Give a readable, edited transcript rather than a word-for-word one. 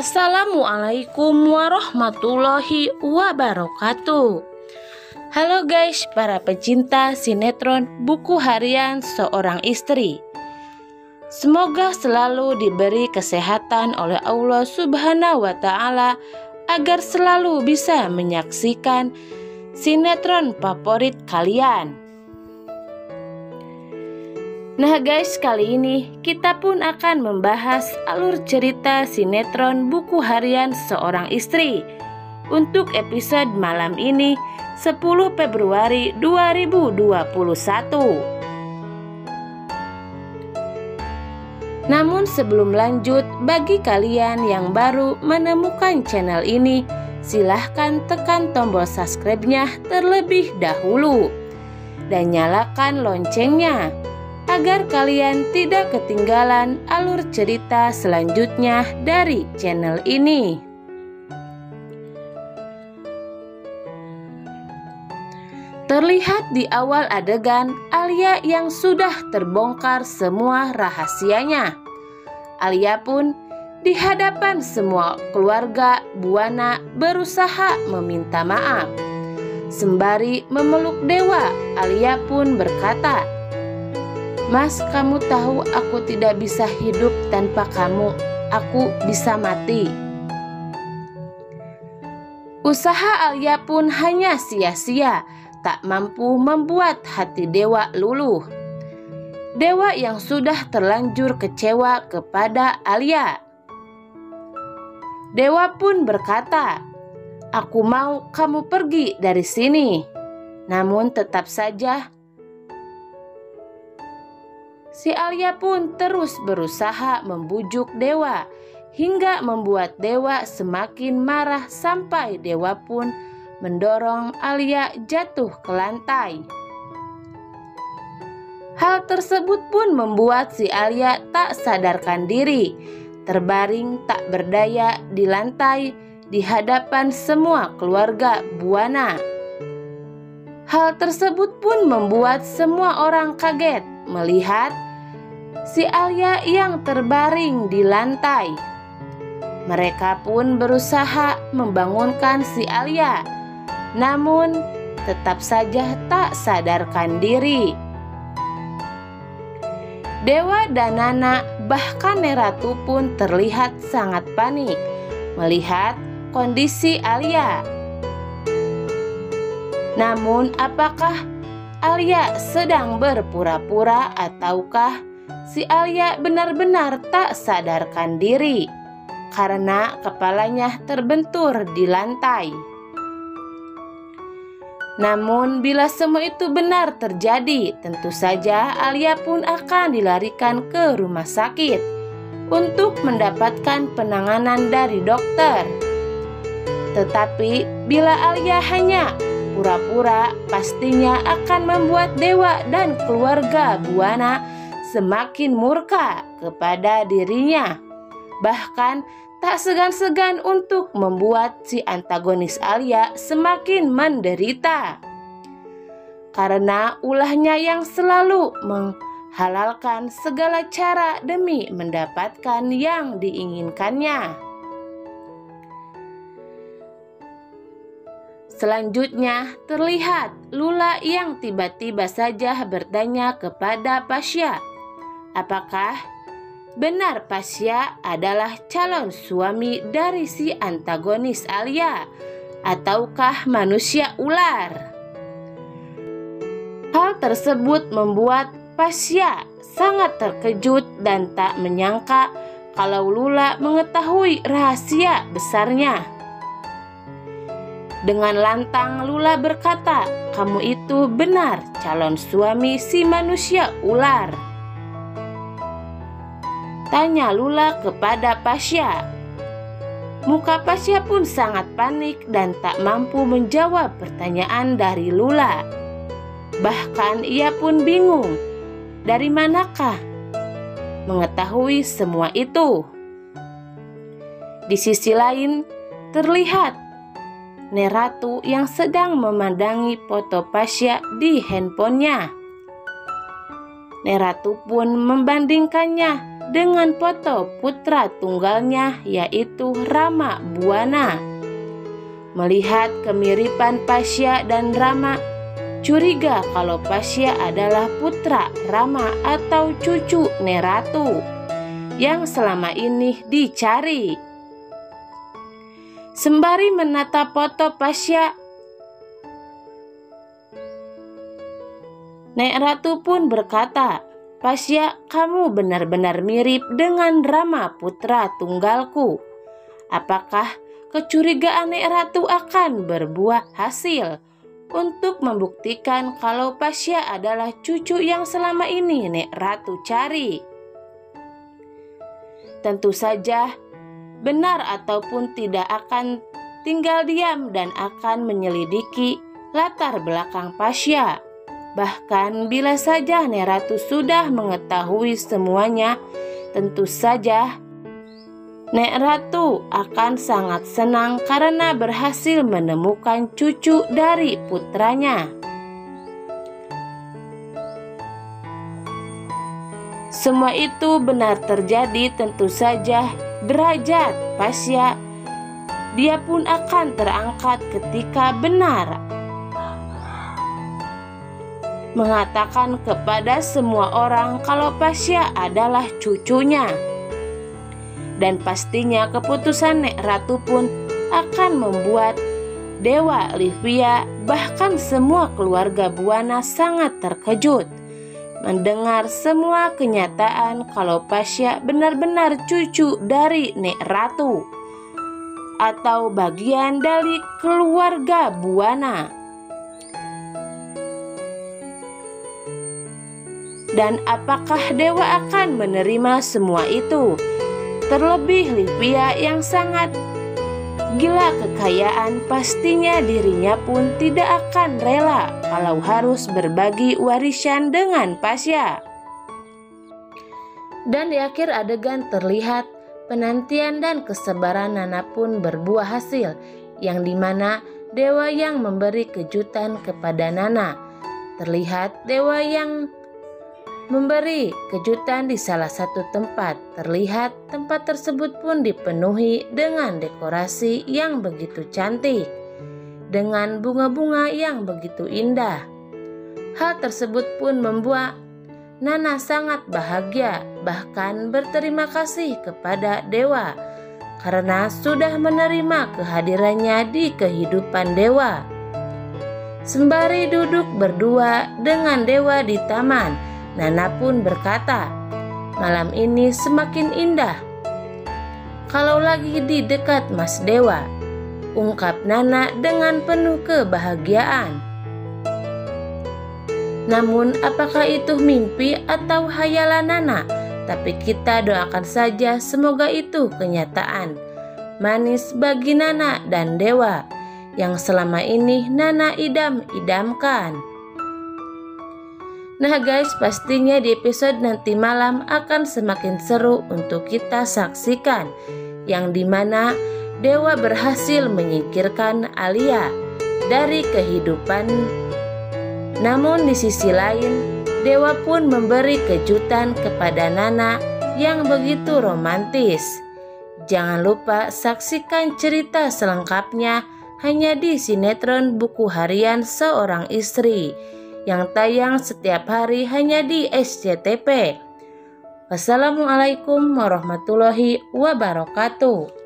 Assalamualaikum warahmatullahi wabarakatuh. Halo guys, para pecinta sinetron buku harian seorang istri. Semoga selalu diberi kesehatan oleh Allah Subhanahu wa Ta'ala agar selalu bisa menyaksikan sinetron favorit kalian. Nah guys, kali ini kita pun akan membahas alur cerita sinetron buku harian seorang istri untuk episode malam ini 10 Februari 2021. Namun sebelum lanjut, bagi kalian yang baru menemukan channel ini, silahkan tekan tombol subscribe-nya terlebih dahulu dan nyalakan loncengnya agar kalian tidak ketinggalan alur cerita selanjutnya dari channel ini. Terlihat di awal adegan Alia yang sudah terbongkar semua rahasianya. Alia pun di hadapan semua keluarga Buana berusaha meminta maaf. Sembari memeluk Dewa, Alia pun berkata, "Mas, kamu tahu aku tidak bisa hidup tanpa kamu. Aku bisa mati." Usaha Alia pun hanya sia-sia, tak mampu membuat hati Dewa luluh. Dewa yang sudah terlanjur kecewa kepada Alia. Dewa pun berkata, "Aku mau kamu pergi dari sini." Namun tetap saja si Alia pun terus berusaha membujuk Dewa hingga membuat Dewa semakin marah sampai Dewa pun mendorong Alia jatuh ke lantai. Hal tersebut pun membuat si Alia tak sadarkan diri, terbaring tak berdaya di lantai di hadapan semua keluarga Buana. Hal tersebut pun membuat semua orang kaget melihat si Alia yang terbaring di lantai. Mereka pun berusaha membangunkan si Alia, namun tetap saja tak sadarkan diri. Dewa dan Nana bahkan Neratu pun terlihat sangat panik melihat kondisi Alia. Namun apakah Alia sedang berpura-pura ataukah si Alia benar-benar tak sadarkan diri karena kepalanya terbentur di lantai? Namun bila semua itu benar terjadi, tentu saja Alia pun akan dilarikan ke rumah sakit untuk mendapatkan penanganan dari dokter. Tetapi bila Alia hanya pura-pura, pastinya akan membuat Dewa dan keluarga Buana semakin murka kepada dirinya. Bahkan tak segan-segan untuk membuat si antagonis Alia semakin menderita karena ulahnya yang selalu menghalalkan segala cara demi mendapatkan yang diinginkannya. Selanjutnya terlihat Lula yang tiba-tiba saja bertanya kepada Pasya, apakah benar Pasya adalah calon suami dari si antagonis Alia ataukah manusia ular? Hal tersebut membuat Pasya sangat terkejut dan tak menyangka kalau Lula mengetahui rahasia besarnya. Dengan lantang Lula berkata, "Kamu itu benar calon suami si manusia ular?" Tanya Lula kepada Pasya. Muka Pasya pun sangat panik dan tak mampu menjawab pertanyaan dari Lula. Bahkan ia pun bingung, dari manakah mengetahui semua itu. Di sisi lain terlihat Neratu yang sedang memandangi foto Pasya di handphonenya. Neratu pun membandingkannya dengan foto putra tunggalnya yaitu Rama Buana. Melihat kemiripan Pasya dan Rama, curiga kalau Pasya adalah putra Rama atau cucu Neratu yang selama ini dicari. Sembari menatap foto Pasya, Nek Ratu pun berkata, "Pasya, kamu benar-benar mirip dengan Rama putra tunggalku. Apakah kecurigaan Nek Ratu akan berbuah hasil untuk membuktikan kalau Pasya adalah cucu yang selama ini Nek Ratu cari?" Tentu saja, benar ataupun tidak akan tinggal diam dan akan menyelidiki latar belakang Pasya. Bahkan bila saja Nek Ratu sudah mengetahui semuanya, tentu saja Nek Ratu akan sangat senang karena berhasil menemukan cucu dari putranya. Semua itu benar terjadi, tentu saja derajat Pasya dia pun akan terangkat ketika benar mengatakan kepada semua orang kalau Pasya adalah cucunya. Dan pastinya keputusan Nek Ratu pun akan membuat Dewa Livia bahkan semua keluarga Buana sangat terkejut mendengar semua kenyataan kalau Pasya benar-benar cucu dari Nek Ratu atau bagian dari keluarga Buana. Dan apakah Dewa akan menerima semua itu? Terlebih Livia yang sangat gila kekayaan, pastinya dirinya pun tidak akan rela kalau harus berbagi warisan dengan Pasya. Dan di akhir adegan terlihat penantian dan kesabaran Nana pun berbuah hasil, yang dimana Dewa yang memberi kejutan kepada Nana. Terlihat Dewa yang memberi kejutan di salah satu tempat. Terlihat tempat tersebut pun dipenuhi dengan dekorasi yang begitu cantik, dengan bunga-bunga yang begitu indah. Hal tersebut pun membuat Nana sangat bahagia, bahkan berterima kasih kepada Dewa karena sudah menerima kehadirannya di kehidupan Dewa. Sembari duduk berdua dengan Dewa di taman, Nana pun berkata, "Malam ini semakin indah kalau lagi di dekat Mas Dewa," ungkap Nana dengan penuh kebahagiaan. Namun apakah itu mimpi atau hayalan Nana? Tapi kita doakan saja semoga itu kenyataan manis bagi Nana dan Dewa yang selama ini Nana idam-idamkan. Nah guys, pastinya di episode nanti malam akan semakin seru untuk kita saksikan, yang dimana Dewa berhasil menyingkirkan Alia dari kehidupan. Namun di sisi lain, Dewa pun memberi kejutan kepada Nana yang begitu romantis. Jangan lupa saksikan cerita selengkapnya hanya di sinetron Buku Harian Seorang Istri yang tayang setiap hari hanya di SCTV. Wassalamualaikum warahmatullahi wabarakatuh.